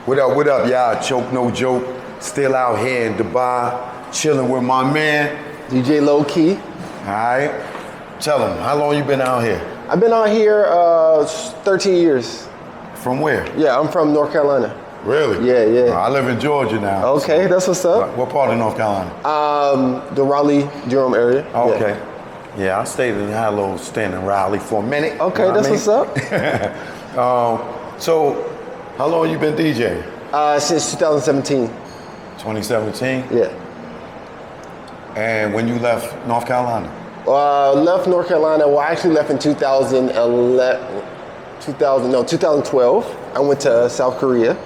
What up, y'all? Choke No Joke. Still out here in Dubai, chilling with my man. DJ Low Key. All right. Tell him, how long you been out here? I've been out here 13 years. From where? Yeah, I'm from North Carolina. Really? Yeah. I live in Georgia now. Okay, so. that's what's up. What part of North Carolina? The Raleigh, Durham area. Okay. Yeah, I stayed in had a little stint in Raleigh for a minute. Okay, you know that's what's up. So, how long you been DJing? Since 2017. 2017? Yeah. And when you left North Carolina? Left North Carolina, well I actually left in 2012. I went to South Korea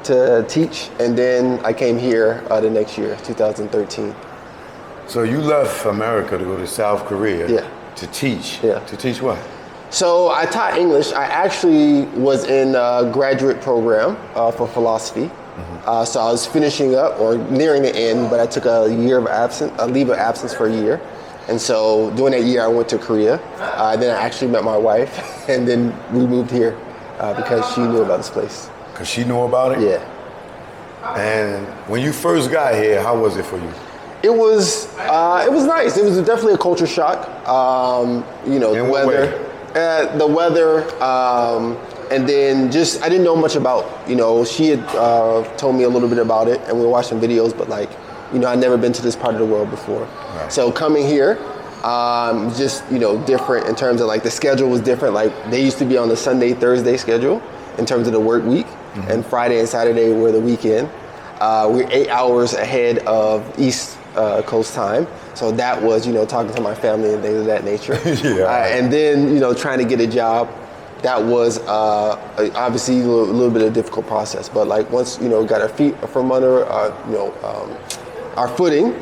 to teach, and then I came here the next year, 2013. So you left America to go to South Korea to teach? Yeah. To teach what? So I taught English. I actually was in a graduate program for philosophy. Mm-hmm. So I was finishing up or nearing the end, but I took a leave of absence for a year. And so during that year, I went to Korea. Then I actually met my wife, and then we moved here because she knew about this place. Because she knew about it? Yeah. And when you first got here, how was it for you? It was nice. It was definitely a culture shock. The weather. The weather, and then just I didn't know much about. She had told me a little bit about it, and we were watching videos, but I'd never been to this part of the world before. Right. So coming here, just different in terms of the schedule was different. They used to be on the Sunday, Thursday schedule in terms of the work week, and Friday and Saturday were the weekend. We're 8 hours ahead of East Coast time. So that was, talking to my family and things of that nature. And then, trying to get a job, that was obviously a little bit of a difficult process. But once, got our feet from under, our footing,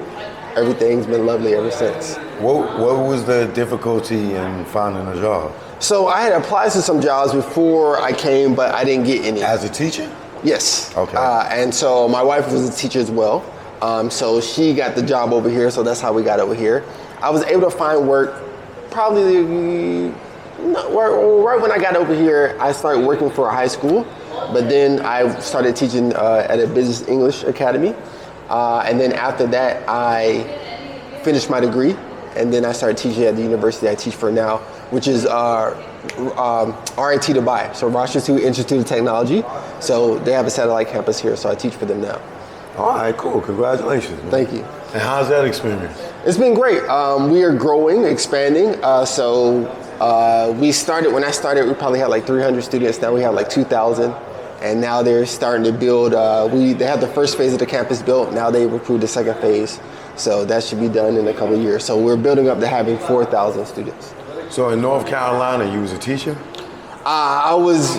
everything's been lovely ever since. What was the difficulty in finding a job? So I had applied to some jobs before I came, but I didn't get any. As a teacher? Yes. Okay. And so my wife was a teacher as well. So she got the job over here, so that's how we got over here. I was able to find work probably right when I got over here. I started working for a high school, but then I started teaching at a business English academy. And then after that, I finished my degree, and then I started teaching at the university I teach for now, which is RIT Dubai, so Rashid Institute of Technology. So they have a satellite campus here, so I teach for them now. All right, cool. Congratulations, man. Thank you. And how's that experience? It's been great. We are growing, expanding. We started, when I started, we probably had 300 students. Now we have 2,000. And now they're starting to build, they have the first phase of the campus built. Now they approved the second phase. So that should be done in a couple of years. So we're building up to having 4,000 students. So in North Carolina, you was a teacher? I was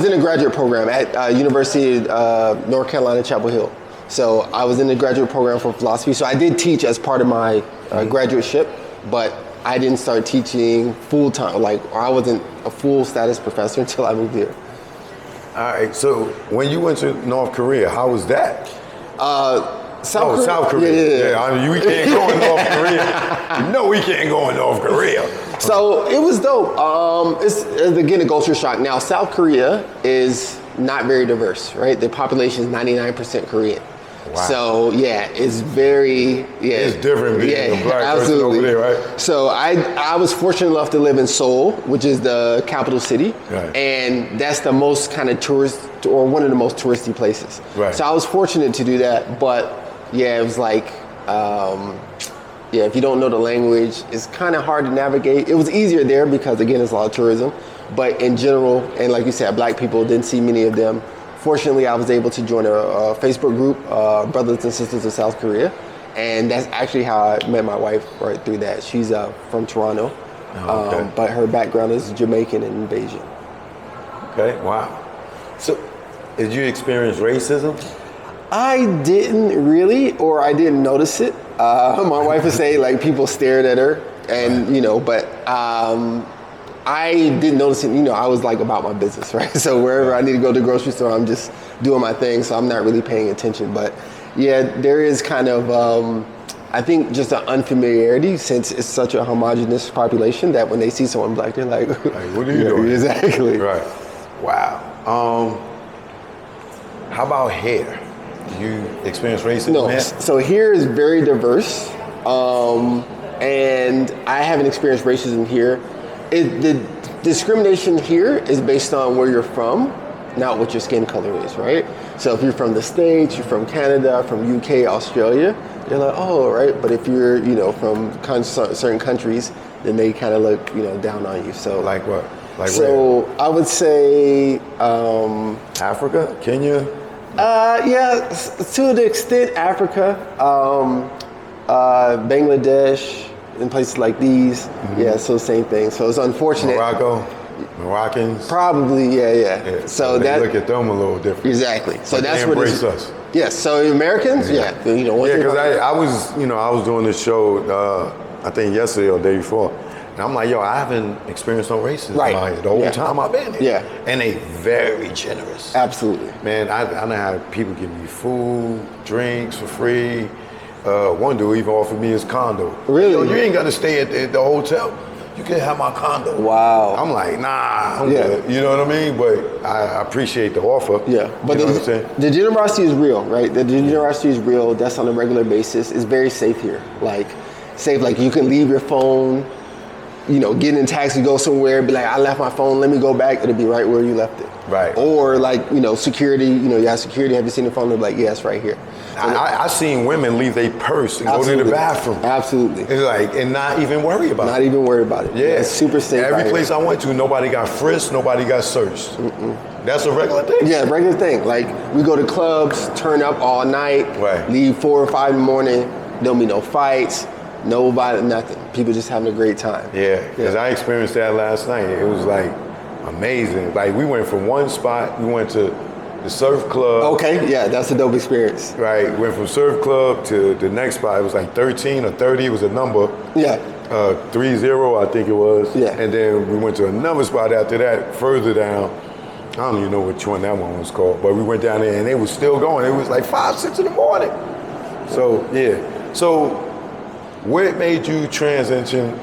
in a graduate program at University of North Carolina, Chapel Hill. So I was in the graduate program for philosophy. So I did teach as part of my graduateship, but I didn't start teaching full time. I wasn't a full status professor until I moved here. All right. So when you went to North Korea, how was that? South Korea. Yeah. We can't go in North Korea. No, we can't go in North Korea. So it was dope. It's again a culture shock. Now South Korea is not very diverse, right? The population is 99% Korean. Wow. So it's very it's different being a black person over there, right? So I was fortunate enough to live in Seoul, which is the capital city, right. And that's the most kind of tourist or one of the most touristy places. Right. So I was fortunate to do that, but it was if you don't know the language, it's kind of hard to navigate. It was easier there because again, it's a lot of tourism, but in general, and like you said, black people didn't see many of them. Fortunately, I was able to join a Facebook group, Brothers and Sisters of South Korea, and that's actually how I met my wife right through that. She's from Toronto, but her background is Jamaican and Bayesian. Okay, wow. So, did you experience racism? I didn't really, or I didn't notice it. My wife would say people stared at her, and but I didn't notice it. I was about my business, right? So wherever I need to go to the grocery store, I'm just doing my thing. So I'm not really paying attention. But there is kind of, I think, just an unfamiliarity since it's such a homogenous population that when they see someone black, they're like, what are you doing? Exactly. Right. Wow. How about hair? Do you experience racism? No. Hair? So here is very diverse, and I haven't experienced racism here. The discrimination here is based on where you're from, not what your skin color is, right? So if you're from the States, you're from Canada, from UK, Australia, you're like, oh, right. But if you're, from certain countries, then they kind of look, down on you. So Like what? Like so where? I would say, Africa, Kenya. yeah, to the extent Africa, Bangladesh, and places like these. Mm-hmm. Yeah, so same thing. So it's unfortunate. Moroccans. Probably, yeah. So they look at them a little different. Exactly. So that's they what embrace us. Yes. So Americans, yeah. Because I was doing this show, I think yesterday or the day before, and I'm like, yo, I haven't experienced no racism out here the whole time I've been here. Yeah. And they very generous. Absolutely. Man, I done had people give me food, drinks for free. One dude even offered me his condo. Really? Yo, you ain't got to stay at the hotel. You can have my condo. Wow. I'm like, nah, I'm good. You know what I mean? But I appreciate the offer. Yeah. But you know what I'm saying? The generosity is real, right? The generosity is real. That's on a regular basis. It's very safe here. Like you can leave your phone, get in a taxi, go somewhere, be like, I left my phone, let me go back. It'll be right where you left it. Right. Or security, you have security, have you seen the phone? They'll be like, yeah, it's right here. So I seen women leave their purse and go to the bathroom. Absolutely. It's like, and not even worry about it. Not even worry about it. Yeah. It's super safe. Every place I went to, nobody got frisked, nobody got searched. Mm-mm. That's a regular thing? Yeah, regular thing. Like, we go to clubs, turn up all night, right. Leave 4 or 5 in the morning, don't be no fights, nobody, nothing. People just having a great time. Yeah, because I experienced that last night. It was like amazing. Like, we went from one spot, we went to the surf club. Okay, yeah, that's a dope experience. Right, went from surf club to the next spot. It was like 13 or 30 was a number. Yeah. 30, I think it was. Yeah. And then we went to another spot after that, further down. I don't even know which one that one was called, but we went down there and it was still going. It was like 5, 6 in the morning. So, yeah. So, what made you transition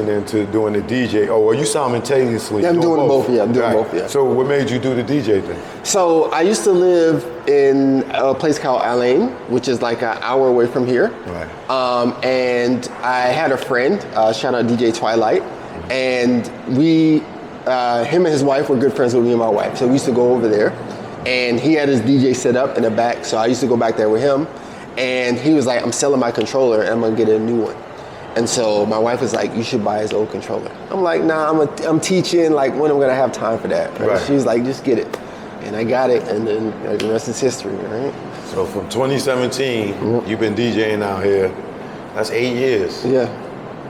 into doing the DJ? Oh, well, you simultaneously Yeah, I'm doing both. Yeah, I'm doing both. Yeah. So, what made you do the DJ thing? So, I used to live in a place called Raleigh, which is like an hour away from here. Right. And I had a friend, shout out DJ Twilight, and we, him and his wife were good friends with me and my wife. So we used to go over there, and he had his DJ set up in the back. So I used to go back there with him. And he was like, I'm selling my controller and I'm gonna get a new one. And so my wife was like, you should buy his old controller. I'm like, nah, I'm teaching, like when I'm gonna have time for that. Right? She was like, just get it. And I got it, and then the rest is history, right? So from 2017, you've been DJing out here. That's 8 years. Yeah.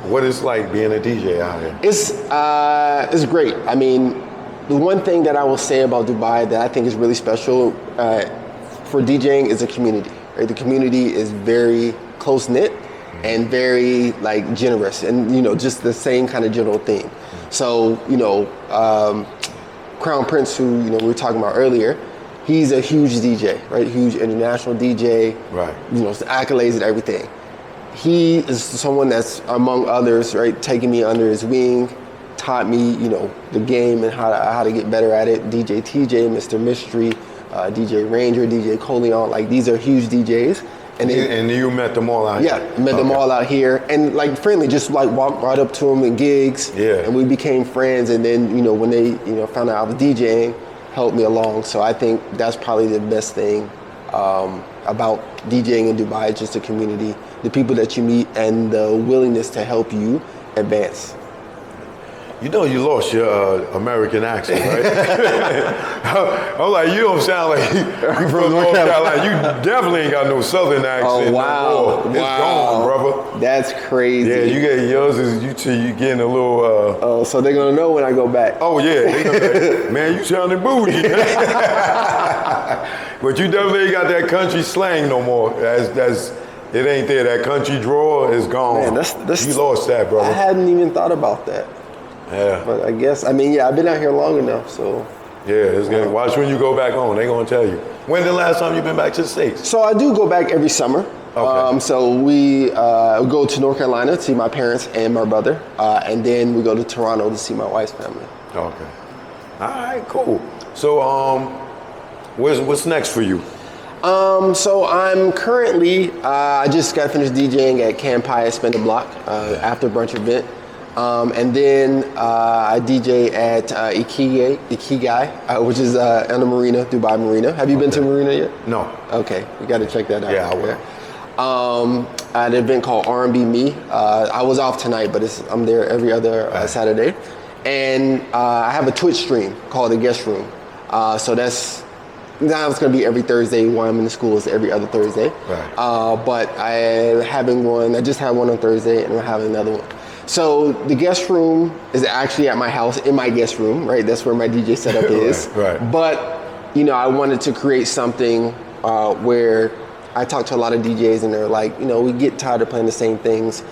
What is it like being a DJ out here? It's great. I mean, the one thing that I will say about Dubai that I think is really special for DJing is the community. Right? The community is very close-knit and very generous, and just the same kind of general theme. So Crown Prince, who we were talking about earlier, he's a huge DJ, right? Huge international DJ, right? Accolades and everything. He is someone that's, among others, right, taking me under his wing, taught me, the game and how to get better at it. DJ TJ, Mr. Mystery, DJ Ranger, DJ Coleon, these are huge DJs. And you met them all out here? Yeah, met them all out here. And friendly, just walked right up to them in gigs. Yeah. And we became friends. And then, when they, found out I was DJing, helped me along. So I think that's probably the best thing about DJing in Dubai, just the community, the people that you meet, and the willingness to help you advance. You lost your American accent, right? I'm like, you don't sound like you from North Carolina. You definitely ain't got no Southern accent. Oh, wow. No more. It's gone, brother. That's crazy. Yeah, you get yours is you getting a little. Oh, so they're gonna know when I go back. Oh yeah, they gonna, man, you sounding bougie. But you definitely ain't got that country slang no more. That's it ain't there. That country drawl is gone. Man, you lost that, brother. I hadn't even thought about that. Yeah. But I guess, I've been out here long enough, so. Yeah, it's good. Watch when you go back home. They're going to tell you. When the last time you've been back to the States? So I do go back every summer. Okay. So we go to North Carolina to see my parents and my brother. And then we go to Toronto to see my wife's family. Okay. All right, cool. So What's next for you? So I'm currently, I just got finished DJing at Campai at Spin the Block after brunch event. And then I DJ at Ikigai, which is on the marina, Dubai Marina. Have you been to Marina yet? No. Okay, you got to check that out. Yeah, I will. At an event called R&B Me. I was off tonight, but I'm there every other Saturday. And I have a Twitch stream called The Guest Room. So that's, now it's going to be every Thursday while I'm in the school. It's every other Thursday. Right. But I'm having one, I just had one on Thursday, and I'm having another one. So the guest room is actually at my house, in my guest room, right? That's where my DJ setup is. Right. But, I wanted to create something where I talk to a lot of DJs and they're like, we get tired of playing the same things.